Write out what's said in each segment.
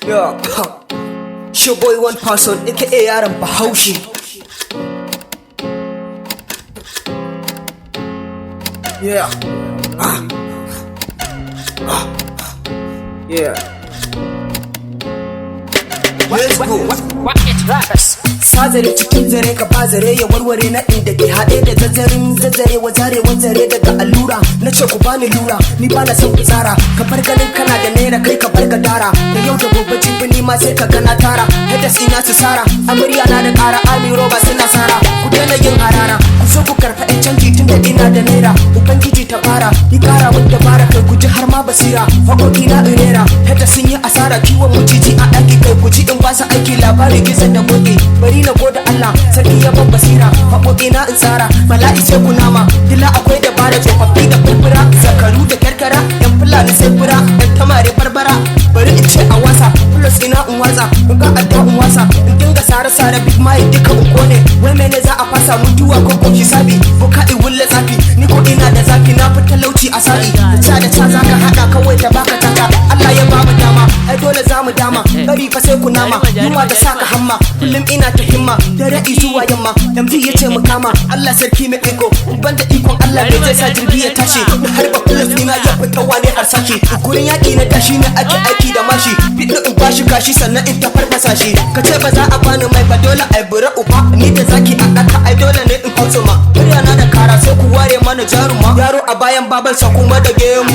Yeah, your boy one person, aka yaran Bahaushe. Yeah, yeah. Let's go. Sazare cikin zare ka ba zare ya warware na inda ke haɗe da zazzarin zazzare wa zarewan zare daga allura. Na ce ku bani lura, ni bana son fitsara. Ka bar ganin kana da naira kai ka bar gadara. Da yau da gobe jibini ma sai ka gana tara. Yadda sina su sara, amarya na da ƙara amiro ba suna sara. Ku daina yin harara, ku so ku karɓa ƴan canji tun da ina da naira. Ubangiji ta fara, yi ƙara wanda bara kai ku ji har ma basira. Haƙoƙi na irera, yadda sun yi asara kiwon muciji a ɗaki kai ku ji in ba su aiki labari gizo da goge. Bari na gode Allah, sarki ya ban basira. Haƙoƙi na in tsara, bala'i sai ku nama. Dila akwai dabara tsofaffi da furfura. Zakaru da karkara, yan fulani sai fura. Yan tamare barbara, bari in ce a wasa. Plus ina in watsa, in ga adda in wasa. In dinga sare-sare big mai duka in kone. Wai mene za a fasa mutuwa ko ko hisabi. Buka in wulle zafi, ni ko ina da zafi. Na fi talauci a sa'i. Da ca za ka haɗa kawai da baka taka. Allah ya ba mu dama, ai dole za mu dama. Bari fa sai ku nama, yunwa da saka hamma. Kullum ina ta himma, dare zuwa yamma. MD ya ce mu kama, Allah sarki mai iko. Ban da ikon Allah bai zai sa jirgi ya tashi. Da harba plus ina ya fita wane harsashi. Gurin yaƙi na tashi ne ake aiki da mashi. Fiɗi in bashi kashi sannan in ta farfasa shi. Ka ce ba za a bani mai ba dole ai bura uba. Ni da zaki a ɗaka ai dole ne in hausa ma. Murya na da kara sai ku ware mana jaruma. Yaro a bayan babansa kuma da gemu.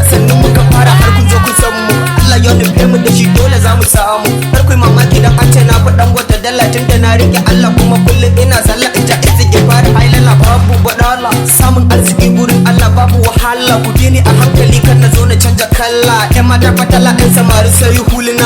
Sannan muka fara har kun zo kun san mu. Allah ya nufe mu da shi dole za mu samu. Har ku mamaki dan an ce na faɗan wata dala tun da na rike Allah kuma kullum ina sallah in ja izige fara hailala babu badala. Samun arziki gurin Allah babu wahala. Ku bi ni a hankali kan na zo na canja kala. Yan mata fatala ɗan samari sai huluna.